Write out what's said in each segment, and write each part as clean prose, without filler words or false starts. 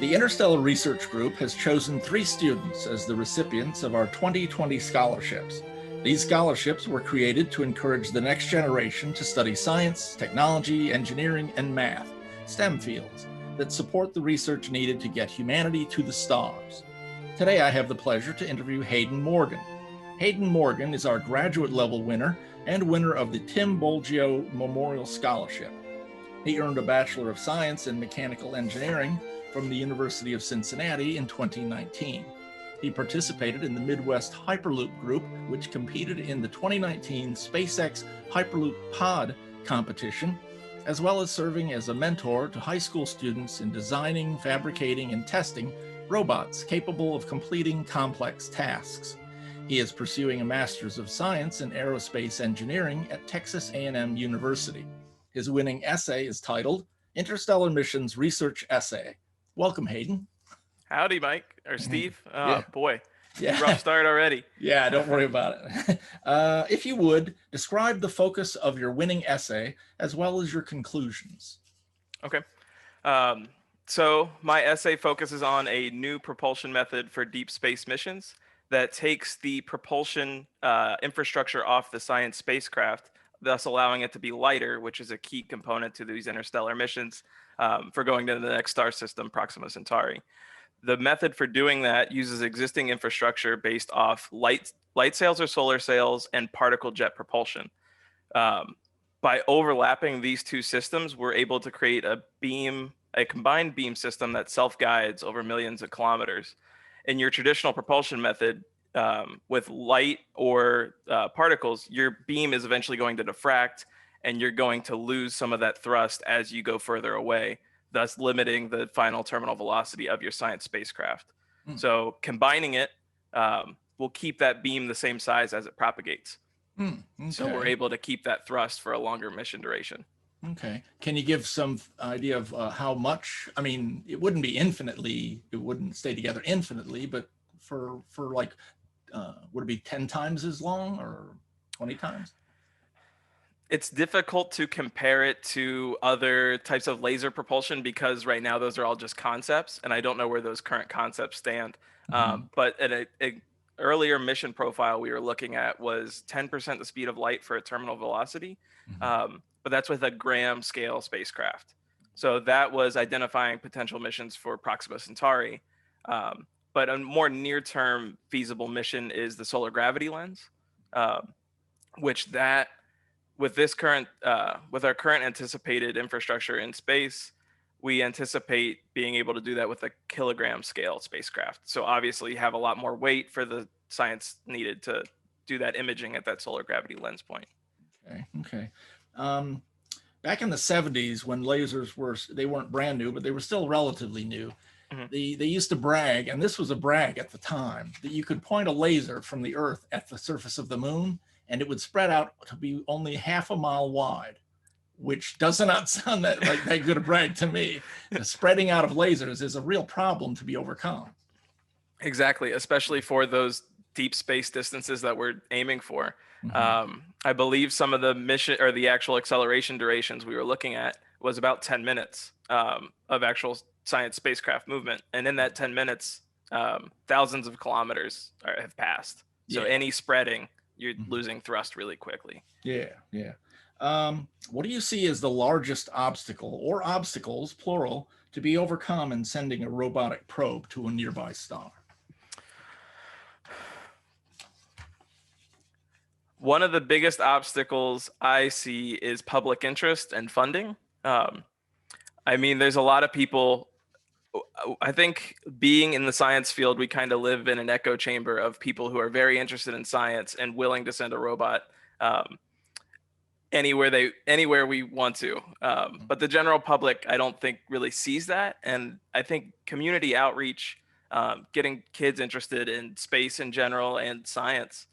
The Interstellar Research Group has chosen 3 students as the recipients of our 2020 scholarships. These scholarships were created to encourage the next generation to study science, technology, engineering, and math, STEM fields, that support the research needed to get humanity to the stars. Today I have the pleasure to interview Hayden Morgan. Hayden Morgan is our graduate level winner and winner of the Tim Bolgio Memorial Scholarship. He earned a Bachelor of Science in Mechanical Engineering from the University of Cincinnati in 2019. He participated in the Midwest Hyperloop Group, which competed in the 2019 SpaceX Hyperloop Pod competition, as well as serving as a mentor to high school students in designing, fabricating, and testing robots capable of completing complex tasks. He is pursuing a Master's of Science in Aerospace Engineering at Texas A&M University. His winning essay is titled Interstellar Missions Research Essay. Welcome, Hayden. Howdy, Mike, or Steve. Oh, Yeah. boy. Yeah. Rough start already. Yeah, don't worry about it. If you would, describe the focus of your winning essay as well as your conclusions. Okay. So my essay focuses on a new propulsion method for deep space missions that takes the propulsion infrastructure off the science spacecraft, thus allowing it to be lighter, which is a key component to these interstellar missions for going to the next star system, Proxima Centauri. The method for doing that uses existing infrastructure based off light sails or solar sails and particle jet propulsion. By overlapping these two systems, we're able to create a combined beam system that self-guides over millions of kilometers. In your traditional propulsion method, with light or particles, your beam is eventually going to diffract, and you're going to lose some of that thrust as you go further away, thus limiting the final terminal velocity of your science spacecraft. So combining it will keep that beam the same size as it propagates. Okay. So we're able to keep that thrust for a longer mission duration. Okay. Can you give some idea of how much? I mean, it wouldn't stay together infinitely, but for like, would it be 10 times as long or 20 times? It's difficult to compare it to other types of laser propulsion because right now those are all just concepts, and I don't know where those current concepts stand. But at an earlier mission profile we were looking at was 10% the speed of light for a terminal velocity, but that's with a gram scale spacecraft. So that was identifying potential missions for Proxima Centauri. But a more near-term feasible mission is the solar gravity lens, which with our current anticipated infrastructure in space, we anticipate being able to do that with a kilogram scale spacecraft. So obviously you have a lot more weight for the science needed to do that imaging at that solar gravity lens point. Okay. Back in the 70s, when lasers weren't brand new, but they were still relatively new. They used to brag, and this was a brag at the time, that you could point a laser from the Earth at the surface of the moon, and it would spread out to be only half a mile wide, which does not sound like that good a brag to me. The spreading out of lasers is a real problem to be overcome. Exactly, especially for those deep space distances that we're aiming for. I believe some of the mission or the actual acceleration durations we were looking at was about 10 minutes of actual science spacecraft movement. And in that 10 minutes, thousands of kilometers have passed. So any spreading, you're losing thrust really quickly. Yeah. What do you see as the largest obstacle, or obstacles, plural, to be overcome in sending a robotic probe to a nearby star? One of the biggest obstacles I see is public interest and funding. I mean, there's a lot of people. I think being in the science field, we kind of live in an echo chamber of people who are very interested in science and willing to send a robot anywhere we want to. But the general public, I don't think really sees that. And I think community outreach, getting kids interested in space in general and science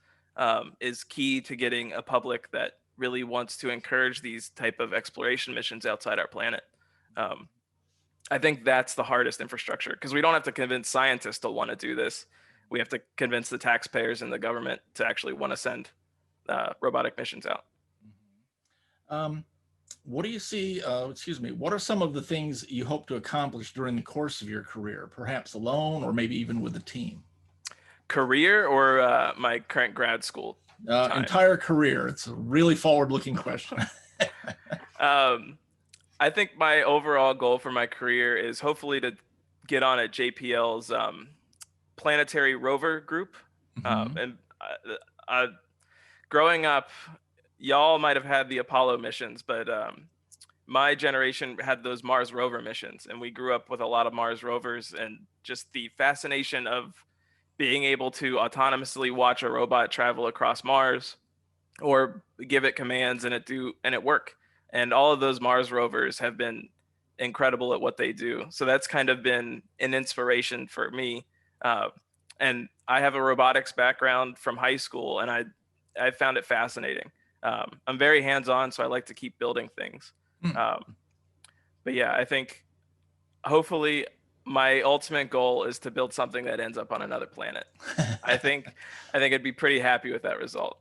is key to getting a public that really wants to encourage these type of exploration missions outside our planet. I think that's the hardest infrastructure because we don't have to convince scientists to want to do this. We have to convince the taxpayers and the government to actually want to send robotic missions out. What do you see, what are some of the things you hope to accomplish during the course of your career, perhaps alone or maybe even with a team? Career or my current grad school time? Entire career. It's a really forward-looking question. Um, I think my overall goal for my career is hopefully to get on at JPL's planetary rover group. Mhm. And uh, growing up, y'all might have had the Apollo missions, but my generation had those Mars rover missions, and we grew up with a lot of Mars rovers, and just the fascination of being able to autonomously watch a robot travel across Mars or give it commands and it work. And all of those Mars rovers have been incredible at what they do. So that's kind of been an inspiration for me. Uh, and I have a robotics background from high school, and I found it fascinating. I'm very hands-on, so I like to keep building things. Hmm. Um, but yeah, I think hopefully my ultimate goal is to build something that ends up on another planet. I think I'd be pretty happy with that result.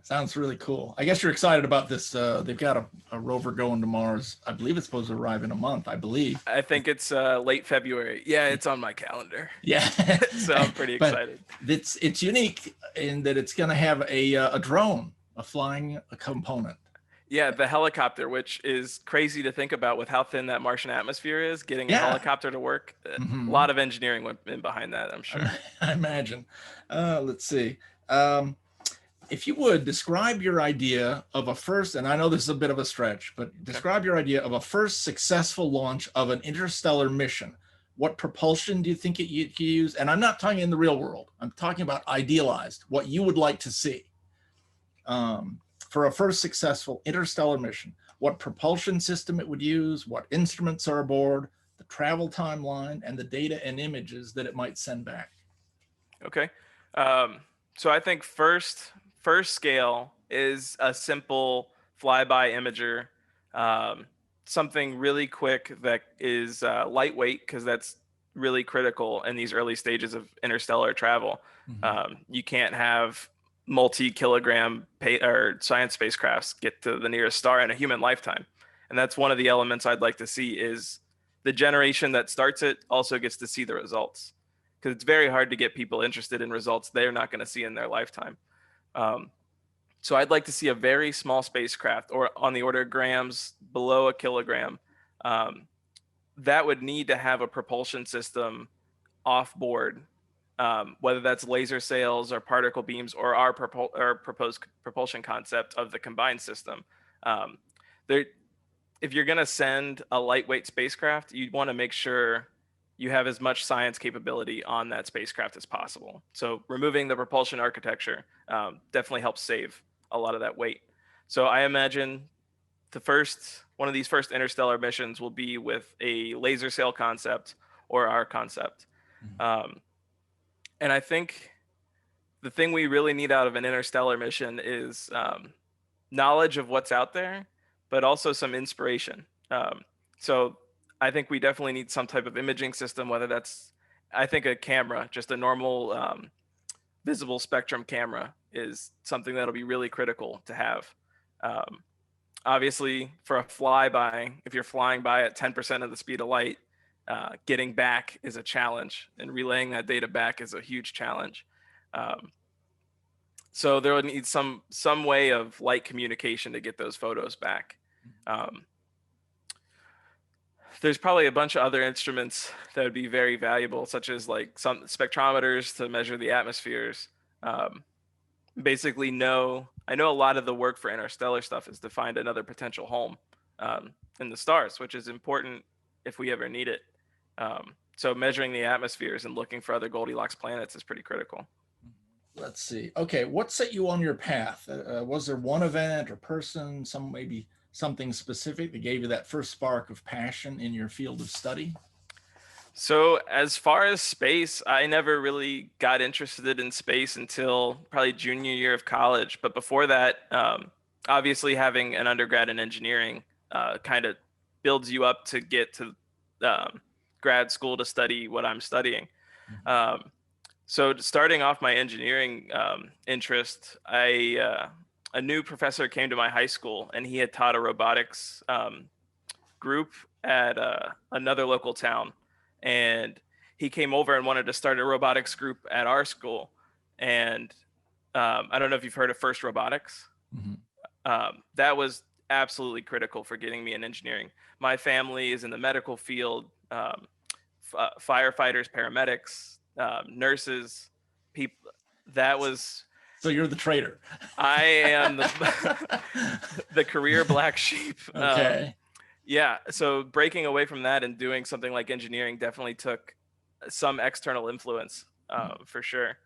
Sounds really cool. I guess you're excited about this. They've got a rover going to Mars. I believe it's supposed to arrive in a month, I believe. I think it's late February. Yeah, it's on my calendar. Yeah. So I'm pretty But excited. it's unique in that it's going to have a drone, a flying component. Yeah, the helicopter, which is crazy to think about with how thin that Martian atmosphere is, getting a Yeah. helicopter to work. A Hmm. lot of engineering went in behind that, I'm sure. I imagine. Let's see. Um, if you would describe your idea of a first, and I know this is a bit of a stretch, but describe your idea of a first successful launch of an interstellar mission. What propulsion do you think you use? And I'm not talking in the real world. I'm talking about idealized, what you would like to see for a first successful interstellar mission. What propulsion system it would use, what instruments are aboard, the travel timeline, and the data and images that it might send back. Okay. So I think first scale is a simple flyby imager, um, something really quick that is lightweight, because that's really critical in these early stages of interstellar travel. Mhm. You can't have multi-kilogram or science spacecrafts get to the nearest star in a human lifetime, and that's one of the elements I'd like to see. Is the generation that starts it also gets to see the results, because it's very hard to get people interested in results they're not going to see in their lifetime. Um, so I'd like to see a very small spacecraft, or on the order of grams below a kilogram, um, that would need to have a propulsion system off board, whether that's laser sails or particle beams or our proposed propulsion concept of the combined system. Um, there, if you're going to send a lightweight spacecraft, you want to make sure you have as much science capability on that spacecraft as possible. So removing the propulsion architecture definitely helps save a lot of that weight. So I imagine one of these first interstellar missions will be with a laser sail concept or our concept. Um, and I think the thing we really need out of an interstellar mission is knowledge of what's out there, but also some inspiration. So I think we definitely need some type of imaging system, whether that's, I think a camera, just a normal visible spectrum camera, is something that'll be really critical to have. Um, Obviously, for a flyby, if you're flying by at 10% of the speed of light, getting back is a challenge, and relaying that data back is a huge challenge. Um, so there would need some way of light communication to get those photos back. Um, there's probably a bunch of other instruments that would be very valuable, such as like some spectrometers to measure the atmospheres. Um, Basically, I know a lot of the work for interstellar stuff is to find another potential home in the stars, which is important if we ever need it. So measuring the atmospheres and looking for other Goldilocks planets is pretty critical. Let's see. Okay, what set you on your path? Was there one event or person, maybe something specific that gave you that first spark of passion in your field of study? So as far as space, I never really got interested in space until probably junior year of college. But before that, obviously having an undergrad in engineering kind of builds you up to get to grad school to study what I'm studying. So starting off my engineering interest, a new professor came to my high school, and he had taught a robotics group at another local town, and he came over and wanted to start a robotics group at our school. And I don't know if you've heard of First Robotics. Mhm. That was absolutely critical for getting me in engineering. My family is in the medical field, firefighters, paramedics, nurses, people. That was, So you're the traitor. I am the career black sheep. Okay. Yeah, so breaking away from that and doing something like engineering definitely took some external influence, for sure.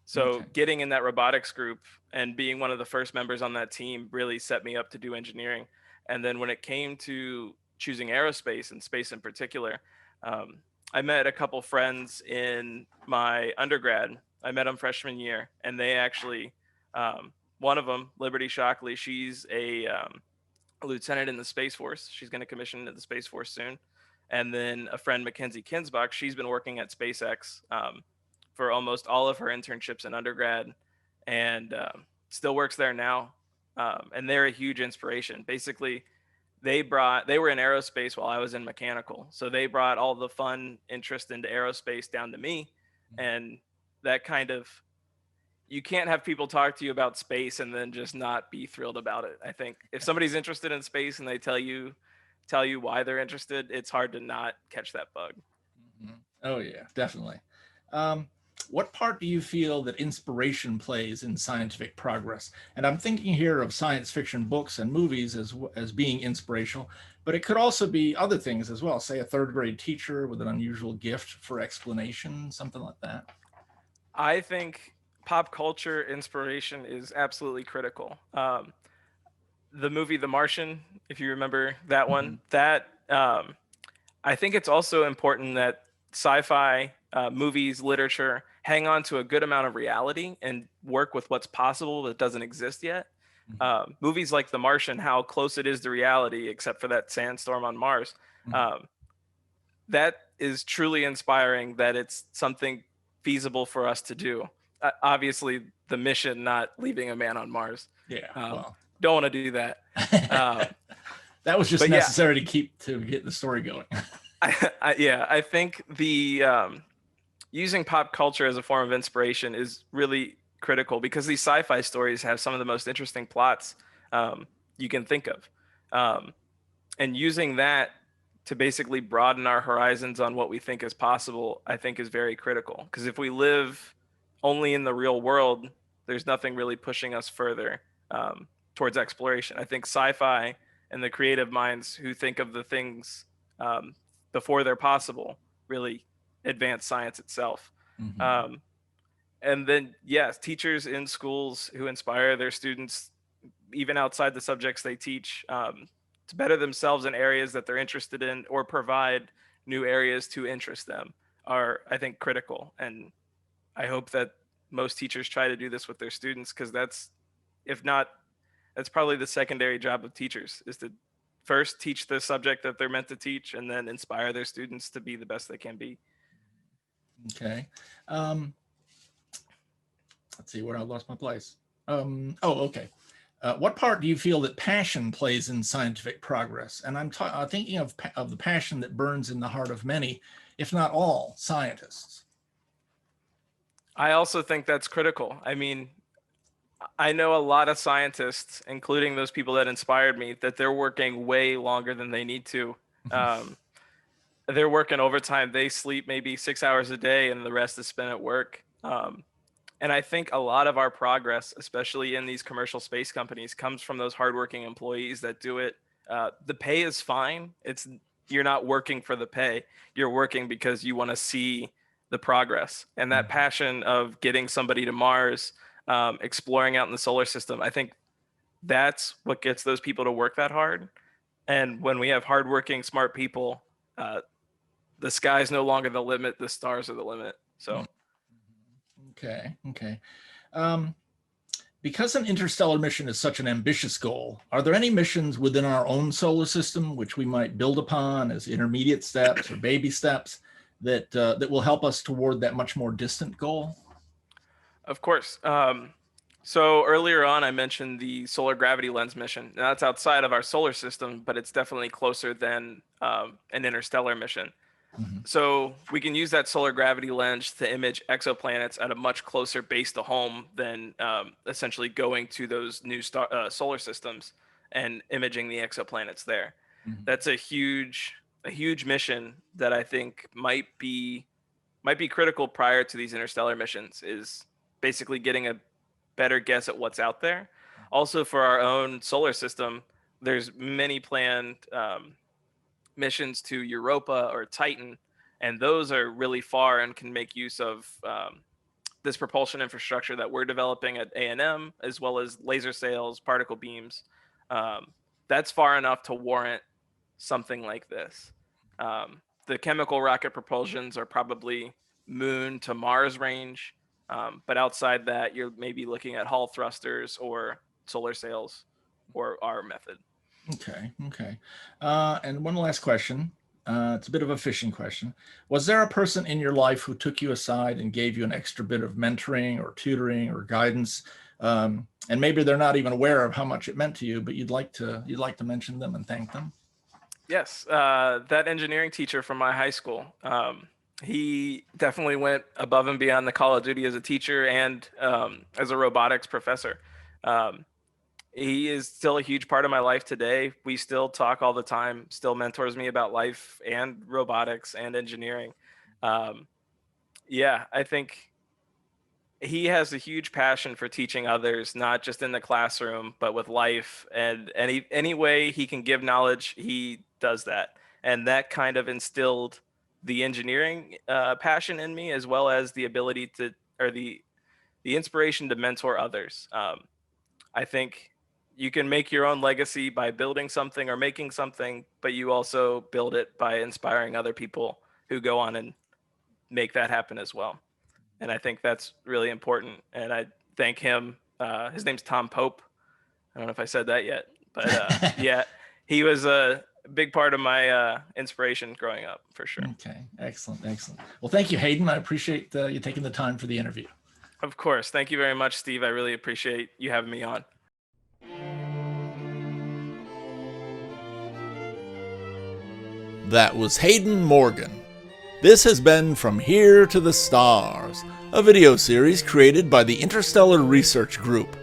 So Okay. getting in that robotics group and being one of the first members on that team really set me up to do engineering. And then when it came to choosing aerospace and space in particular, um, I met a couple friends in my undergrad. I met them freshman year, and they actually, one of them, Liberty Shockley, she's a lieutenant in the Space Force. She's going to commission into the Space Force soon. And then a friend, Mackenzie Kinsbach, she's been working at SpaceX for almost all of her internships in undergrad, and still works there now. And they're a huge inspiration. Basically, they were in aerospace while I was in mechanical. So they brought all the fun interest into aerospace down to me. And that kind of, you can't have people talk to you about space and then just not be thrilled about it. I think if somebody's interested in space and they tell you why they're interested, it's hard to not catch that bug. Mhm. Oh yeah, definitely. Um, what part do you feel that inspiration plays in scientific progress? And I'm thinking here of science fiction books and movies as being inspirational, but it could also be other things as well. Say a third grade teacher with an unusual gift for explanation, something like that. I think pop culture inspiration is absolutely critical. The movie The Martian, if you remember that Mhm. one, that I think it's also important that sci-fi movies, literature, hang on to a good amount of reality and work with what's possible that doesn't exist yet. Mhm. Movies like The Martian, how close it is to reality, except for that sandstorm on Mars, Mhm. um, that is truly inspiring. That it's something feasible for us to do. Obviously, the mission, not leaving a man on Mars. Yeah, Um, well, don't want to do that. Um, that was just but yeah, necessary to get the story going. I think the using pop culture as a form of inspiration is really critical because these sci-fi stories have some of the most interesting plots you can think of, and using that to basically broaden our horizons on what we think is possible, I think is very critical. Because if we live only in the real world, there's nothing really pushing us further towards exploration. I think sci-fi and the creative minds who think of the things um, before they're possible really advance science itself. Mhm. Um, and then, yes, teachers in schools who inspire their students, even outside the subjects they teach, to better themselves in areas that they're interested in or provide new areas to interest them are, I think, critical. And I hope that most teachers try to do this with their students because that's, if not, that's probably the secondary job of teachers is to first teach the subject that they're meant to teach and then inspire their students to be the best they can be. Okay. Um, let's see where I lost my place. Oh, okay. What part do you feel that passion plays in scientific progress? And I'm thinking of the passion that burns in the heart of many, if not all, scientists. I also think that's critical. I mean, I know a lot of scientists, including those people that inspired me, that they're working way longer than they need to. Um, they're working overtime. They sleep maybe 6 hours a day, and the rest is spent at work. And I think a lot of our progress, especially in these commercial space companies, comes from those hardworking employees that do it. The pay is fine. You're not working for the pay. You're working because you want to see the progress and that Mhm. passion of getting somebody to Mars, exploring out in the solar system. I think that's what gets those people to work that hard. And when we have hardworking, smart people, uh, the sky's no longer the limit. The stars are the limit. So Okay, okay. Um, because an interstellar mission is such an ambitious goal, are there any missions within our own solar system which we might build upon as intermediate steps or baby steps that will help us toward that much more distant goal? of course. So earlier on, I mentioned the solar gravity lens mission. Now, that's outside of our solar system, but it's definitely closer than an interstellar mission. Mhm. So we can use that solar gravity lens to image exoplanets at a much closer base to home than essentially going to those new solar systems and imaging the exoplanets there. Mhm. That's a huge mission that I think might be critical prior to these interstellar missions. Is basically getting a better guess at what's out there. Also, for our own solar system, there's many planned missions to Europa or Titan, and those are really far and can make use of this propulsion infrastructure that we're developing at A&M, as well as laser sails, particle beams. That's far enough to warrant something like this. The chemical rocket propulsions are probably Moon to Mars range, but outside that, you're maybe looking at Hall thrusters or solar sails or our method. Okay, okay. And one last question. It's a bit of a fishing question. Was there a person in your life who took you aside and gave you an extra bit of mentoring or tutoring or guidance? And maybe they're not even aware of how much it meant to you, but you'd like to mention them and thank them? Yes, that engineering teacher from my high school. He definitely went above and beyond the call of duty as a teacher and as a robotics professor. Um, he is still a huge part of my life today. We still talk all the time, still mentors me about life and robotics and engineering. Um, yeah, I think he has a huge passion for teaching others, not just in the classroom, but with life. And any way he can give knowledge, he does that. And that kind of instilled the engineering passion in me, as well as the ability to, or the inspiration to mentor others. I think you can make your own legacy by building something or making something, but you also build it by inspiring other people who go on and make that happen as well. And I think that's really important. And I thank him. His name's Tom Pope. I don't know if I said that yet, but yeah, he was a big part of my inspiration growing up, for sure. Okay, excellent, excellent. Well, thank you, Hayden. I appreciate you taking the time for the interview. Of course. Thank you very much, Steve. I really appreciate you having me on. That was Hayden Morgan. This has been From Here to the Stars, a video series created by the Interstellar Research Group.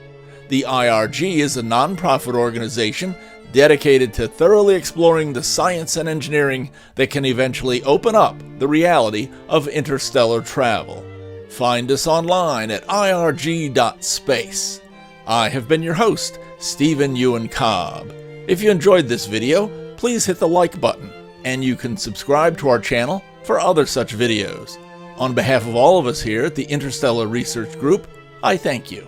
The IRG is a nonprofit organization dedicated to thoroughly exploring the science and engineering that can eventually open up the reality of interstellar travel. Find us online at irg.space. I have been your host, Stephen Euin Cobb. If you enjoyed this video, please hit the like button, and you can subscribe to our channel for other such videos. On behalf of all of us here at the Interstellar Research Group, I thank you.